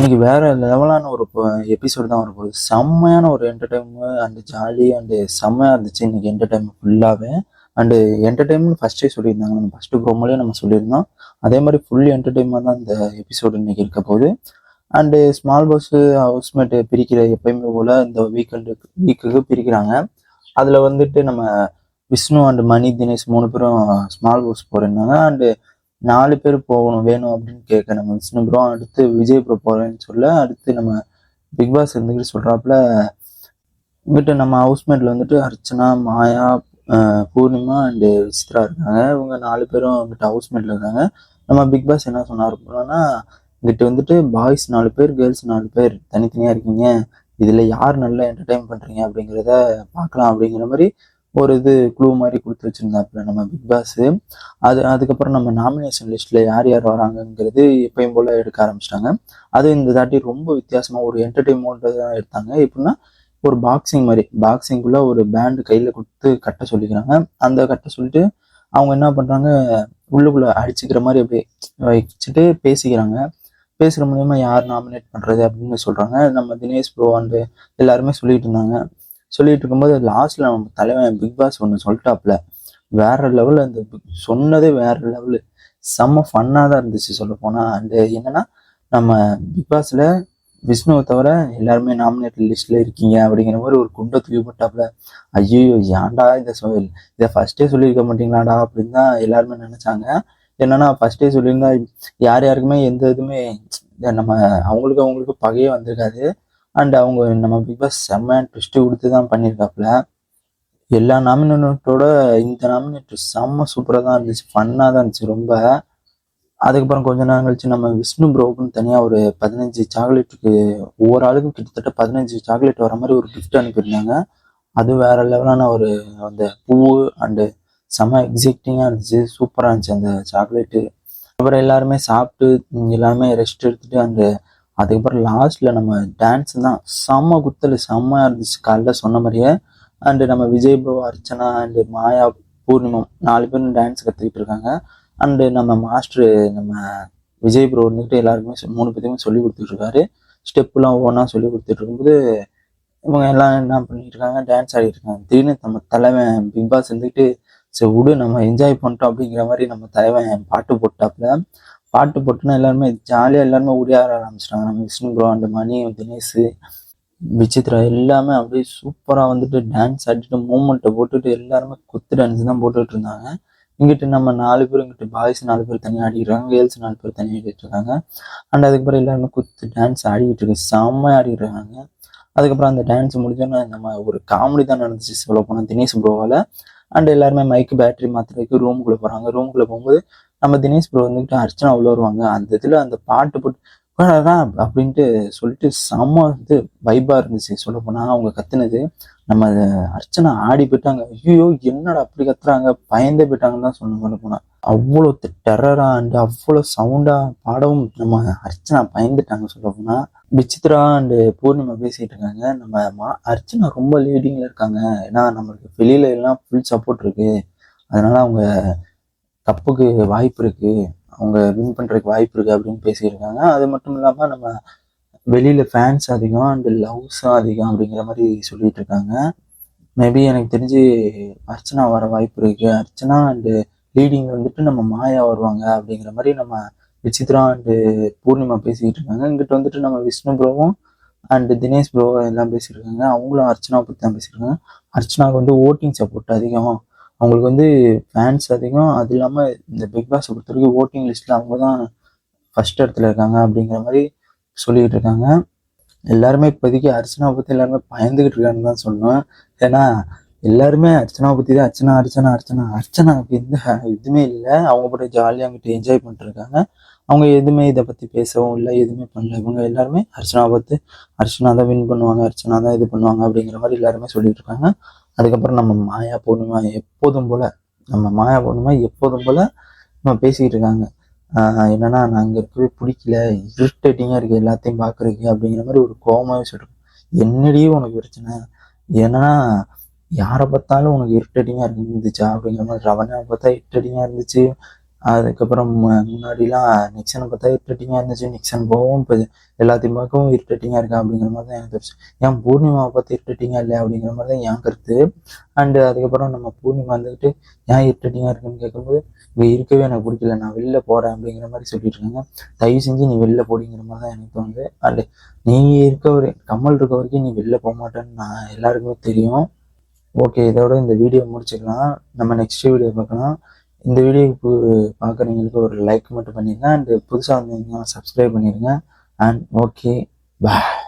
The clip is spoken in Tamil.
இன்னைக்கு வேற லெவலான ஒரு எபிசோடு தான் வரப்போகுது. செம்மையான ஒரு என்டர்டைன்மெண்ட் அண்ட் ஜாலி அண்டு செம்மையா இருந்துச்சு இன்னைக்கு என்டர்டைன்மெண்ட் ஃபுல்லாகவே. அண்டு என்டர்டைன்மெண்ட் ஃபர்ஸ்டே சொல்லியிருந்தாங்க, நம்ம ஃபர்ஸ்ட் ப்ரோமோலேயே நம்ம சொல்லியிருந்தோம். அதே மாதிரி ஃபுல் என்டர்டைன்மெண்ட் தான் இந்த எபிசோடு இன்னைக்கு இருக்க போகுது. அண்டு ஸ்மால் பாஸ் ஹவுஸ்மேட் பிரிக்கிற எப்பயுமே போல இந்த வீக்குக்கு பிரிக்கிறாங்க. அதில் வந்துட்டு நம்ம விஷ்ணு அண்டு மணி தினேஷ் 3 பேரும் ஸ்மால் பாஸ் போகிறேன்னாங்க. அண்டு 4 பேர் போகணும் வேணும் அப்படின்னு கேட்க நம்ம விஷ்ணு ப்ரோ, அடுத்து விஜய் ப்ரோ போகிறேன்னு சொல்ல, அடுத்து நம்ம பிக் பாஸ் இருந்துக்கிட்டு சொல்கிறாப்புல இங்கிட்ட நம்ம ஹவுஸ்மேட்டில் வந்துட்டு அர்ச்சனா, மாயா, பூர்ணிமா அண்டு விசித்ரா இருக்காங்க. இவங்க 4 பேரும் இங்கிட்ட ஹவுஸ்மேட்டில் இருக்காங்க. நம்ம பிக் பாஸ் என்ன சொன்னார் போலன்னா, இங்கிட்ட வந்துட்டு பாய்ஸ் 4 பேர், கேர்ள்ஸ் 4 பேர் தனித்தனியாக இருக்கீங்க, இதில் யார் நல்லா என்டர்டைன் பண்ணுறீங்க அப்படிங்கிறத பார்க்கலாம் அப்படிங்கிற மாதிரி ஒரு இது க்ளூ மாதிரி கொடுத்து வச்சுருந்தாப்புல நம்ம பிக் பாஸ். அதுக்கப்புறம் நம்ம நாமினேஷன் லிஸ்ட்டில் யார் யார் வராங்கங்கிறது எப்பயும் போல் எடுக்க ஆரம்பிச்சிட்டாங்க. அது இந்த தாட்டி ரொம்ப வித்தியாசமாக ஒரு என்டர்டெயின்மெண்ட்டை தான் எடுத்தாங்க. எப்படின்னா ஒரு பாக்ஸிங் மாதிரி, பாக்ஸிங்குள்ளே ஒரு பேண்டு கையில் கொடுத்து கட்ட சொல்லிக்கிறாங்க. அந்த கட்ட சொல்லிட்டு அவங்க என்ன பண்ணுறாங்க, உள்ளுக்குள்ளே அடிச்சுக்கிற மாதிரி அப்படியே வச்சுட்டு பேசிக்கிறாங்க. பேசுகிற மூலியமாக யார் நாமினேட் பண்ணுறது அப்படின்னு சொல்கிறாங்க. நம்ம தினேஷ் ப்ரோ அண்டு எல்லாருமே சொல்லிட்டு இருந்தாங்க. சொல்லிட்டு இருக்கும்போது லாஸ்ட்ல நம்ம தலைவன் பிக் பாஸ் ஒன்று சொல்லிட்டாப்புல, வேற லெவலில் அந்த சொன்னதே வேற லெவலு, செம்ம ஃபன்னாக தான் இருந்துச்சு சொல்ல போனால். அண்டு என்னன்னா, நம்ம பிக் பாஸ்ல விஷ்ணுவை தவிர எல்லாருமே நாமினேட் லிஸ்ட்ல இருக்கீங்க அப்படிங்கிற மாதிரி ஒரு குண்டை தூக்கி போட்டாப்புல. ஐயோ ஏன்டா இதை ஃபர்ஸ்டே சொல்லியிருக்க மாட்டீங்களாடா அப்படின்னு தான் எல்லாருமே நினைச்சாங்க. என்னன்னா ஃபர்ஸ்டே சொல்லியிருந்தா யார் யாருக்குமே எந்த இதுவுமே நம்ம அவங்களுக்கு பகையே வந்திருக்காது. அண்ட் அவங்க நம்ம பிக் பாஸ் செம்ம ட்விஸ்ட்டு கொடுத்து தான் பண்ணியிருக்காப்புல. எல்லா நாமினேட்டோட இந்த நாமினேட் செம்ம சூப்பராக தான் இருந்துச்சு, ஃபன்னாக தான் இருந்துச்சு ரொம்ப. அதுக்கப்புறம் கொஞ்ச நேரம் கழிச்சு நம்ம விஷ்ணு ப்ரோவுக்குன்னு தனியாக ஒரு 15 சாக்லேட்டுக்கு ஒவ்வொரு ஆளுக்கும் கிட்டத்தட்ட 15 சாக்லேட் வர மாதிரி ஒரு கிஃப்ட் அனுப்பியிருந்தாங்க. அது வேற லெவலான ஒரு அந்த பூ அண்டு செம்ம எக்ஸைட்டிங்காக இருந்துச்சு, சூப்பராக இருந்துச்சு அந்த சாக்லேட்டு. அப்புறம் எல்லாருமே சாப்பிட்டு எல்லாருமே ரெஸ்ட் எடுத்துட்டு அதுக்கப்புறம் லாஸ்ட்ல நம்ம டான்ஸ் தான் செம்ம குத்தல், செம்மையா இருந்துச்சு காலைல சொன்ன மாதிரியே. அண்டு நம்ம விஜய் ப்ரோ, அர்ச்சனா அண்டு மாயா, பூர்ணிமம் 4 பேரும் டான்ஸ் கற்றுக்கிட்டு இருக்காங்க. அண்டு நம்ம மாஸ்டர் நம்ம விஜய் ப்ரோ வந்துட்டு எல்லாருக்குமே 3 பேருக்குமே சொல்லி கொடுத்துட்டு இருக்காரு. ஸ்டெப்புலாம் ஒவ்வொன்றா சொல்லி கொடுத்துட்டு இருக்கும்போது இவங்க எல்லாம் என்ன பண்ணிட்டு இருக்காங்க, டான்ஸ் ஆடிட்டு இருக்காங்க. திடீர்னு நம்ம தலைவன் பிக் பாஸ் இருந்துக்கிட்டு சரி விடு நம்ம என்ஜாய் பண்ணிட்டோம் அப்படிங்கிற மாதிரி நம்ம தலைவன் பாட்டு போட்டாப்புல. பாட்டு போட்டுன்னா எல்லாருமே ஜாலியாக எல்லாருமே ஓடியாட ஆரம்பிச்சிட்டாங்க. நம்ம விஷ்ணு ப்ரோ அண்டு மணி, தினேஷ், விசித்ரா எல்லாமே அப்படியே சூப்பராக வந்துட்டு டான்ஸ் ஆடிட்டு மூமெண்ட்டை போட்டுட்டு எல்லாருமே குத்து டான்ஸ் தான் போட்டுட்டு இருந்தாங்க. இங்கிட்டு நம்ம 4 பேர், இங்கிட்டு பாய்ஸ் 4 பேர் தனியாக ஆடிக்கிறாங்க, கேர்ள்ஸ் 4 பேர் தனியாக ஆடிட்டு இருக்காங்க. அண்ட் அதுக்கப்புறம் எல்லாருமே குத்து டான்ஸ் ஆடிக்கிட்டு இருக்கு, செம்மையாக ஆடிட்டு இருக்காங்க. அதுக்கப்புறம் அந்த டான்ஸ் முடிஞ்சோன்னா நம்ம ஒரு காமெடி தான் நடந்துச்சு சொல்ல போனால் தினேஷ் ப்ரோவால். அண்ட் எல்லாருமே மைக்கு பேட்டரி மாற்றுறதுக்கு ரூமுக்குள்ளே போகிறாங்க. ரூமுக்குள்ளே போகும்போது நம்ம தினேஷ் ப்ரோ வந்துட்டு அர்ச்சனா உள்ள வருவாங்க. அந்த இதில் அந்த பாட்டு போட்டு அப்படின்ட்டு சொல்லிட்டு செம்ம இது வைப்பாக இருந்துச்சு சொல்ல போனால். அவங்க கத்துனது நம்ம அர்ச்சனா ஆடி போயிட்டாங்க. ஐயோ என்னடா அப்படி கத்துறாங்க, பயந்தே போயிட்டாங்கன்னு தான் சொல்ல போனால். அவ்வளோ டெரரா அண்டு அவ்வளோ சவுண்டா பாடவும் நம்ம அர்ச்சனா பயந்துட்டாங்க சொல்ல போனா. விசித்ரா அண்டு பூர்ணிமா பேசிட்டு இருக்காங்க. நம்ம அர்ச்சனா ரொம்ப லீடிங்ல இருக்காங்க, ஏன்னா நம்மளுக்கு வெளியில எல்லாம் ஃபுல் சப்போர்ட் இருக்கு, அதனால அவங்க கப்புக்கு வாய்ப்பு இருக்கு, அவங்க வின் பண்றதுக்கு வாய்ப்பு இருக்கு அப்படின்னு பேசியிருக்காங்க. அது மட்டும் இல்லாம நம்ம வெளியில ஃபேன்ஸ் அதிகம் அண்ட் லவ்ஸும் அதிகம் அப்படிங்கிற மாதிரி சொல்லிட்டு இருக்காங்க. மேபி எனக்கு தெரிஞ்சு அர்ச்சனா வர வாய்ப்பு இருக்கு. அர்ச்சனா அண்டு லீடிங் வந்துட்டு நம்ம மாயா வருவாங்க அப்படிங்கிற மாதிரி நம்ம விசித்ரா அண்டு பூர்ணிமா பேசிக்கிட்டு இருக்காங்க. இங்கிட்ட வந்துட்டு நம்ம விஷ்ணு ப்ரோவும் அண்டு தினேஷ் ப்ரோ எல்லாம் பேசியிருக்காங்க. அவங்களும் அர்ச்சனாவை பற்றி தான் பேசியிருக்காங்க. அர்ச்சனாவுக்கு வந்து ஓட்டிங் சப்போர்ட் அதிகம், அவங்களுக்கு வந்து ஃபேன்ஸ் அதிகம். அது இல்லாமல் இந்த பிக் பாஸை பொறுத்த வரைக்கும் ஓட்டிங் லிஸ்ட்டில் அவங்க தான் ஃபர்ஸ்ட் இடத்துல இருக்காங்க அப்படிங்கிற மாதிரி சொல்லிக்கிட்டு இருக்காங்க. எல்லாருமே இப்போதைக்கு அர்ச்சனாவை பற்றி எல்லாருமே பயந்துக்கிட்டு இருக்காங்கன்னு தான் சொல்லணும். ஏன்னா எல்லாருமே அர்ச்சனாவை பற்றி தான் அர்ச்சனா அர்ச்சனா அர்ச்சனா அர்ச்சனாவுக்கு எந்த இதுவுமே இல்லை, அவங்க கூட ஜாலியாக அங்கிட்ட என்ஜாய் பண்ணிட்டு இருக்காங்க. அவங்க எதுவுமே இதை பற்றி பேசவும் இல்லை, எதுவுமே பண்ணல. இவங்க எல்லாருமே அர்ச்சனாவை பார்த்து அர்ச்சனா தான் வின் பண்ணுவாங்க, அர்ச்சனா தான் இது பண்ணுவாங்க அப்படிங்கிற மாதிரி எல்லாருமே சொல்லிட்டு இருக்காங்க. அதுக்கப்புறம் நம்ம மாயா பூர்ணிமா எப்போதும் போல நம்ம பேசிக்கிட்டு இருக்காங்க. என்னன்னா நாங்கள் இருக்கவே பிடிக்கல, இரிட்டேட்டிங்காக இருக்குது எல்லாத்தையும் பார்க்குறதுக்கு அப்படிங்கிற மாதிரி ஒரு கோவமாகவே சொல்லிருக்கோம். என்னடியே உனக்கு பிரச்சனை, ஏன்னா யாரை பார்த்தாலும் உனக்கு இரிட்டேட்டிங்காக இருந்துச்சா அப்படிங்கிற மாதிரி. ரவணாவை பார்த்தா இரிட்டேட்டிங்காக இருந்துச்சு, அதுக்கப்புறம் முன்னாடிலாம் நிக்சனை பார்த்தா இரிட்டேட்டிங்காக இருந்துச்சு. நிக்சன் போகவும் இப்போ எல்லாத்தையும் பார்க்கவும் இரிட்டேட்டிங்காக இருக்கா அப்படிங்கிற மாதிரி தான் எனக்கு தோணுச்சு. ஏன் பூர்ணிமாவை பார்த்து இரிட்டேட்டிங்காக இல்லை அப்படிங்கிற மாதிரி தான் என் கருத்து. அண்டு அதுக்கப்புறம் நம்ம பூர்ணிமா வந்துக்கிட்டு ஏன் இரிட்டேட்டிங்காக இருக்குன்னு கேட்கும்போது இங்கே இருக்கவே எனக்கு பிடிக்கல, நான் வெளில போகிறேன் அப்படிங்கிற மாதிரி சொல்லிட்டு இருக்காங்க. தயவு செஞ்சு நீ வெளில போடிங்கிற மாதிரி தான் எனக்கு தோணுது. அண்டு நீ கமல் இருக்க வரைக்கும் நீ வெளில போக மாட்டேன்னு நான் எல்லாருக்குமே தெரியும். ஓகே, இதோட இந்த வீடியோ முடிச்சுக்கலாம். நம்ம நெக்ஸ்ட் வீடியோ பார்க்கலாம். இந்த வீடியோக்கு பார்க்குறவங்களுக்கு ஒரு லைக் மட்டும் பண்ணிடுங்க. அண்ட் புதுசாக வந்தீங்கன்னா சப்ஸ்கிரைப் பண்ணிடுங்க. And okay, bye.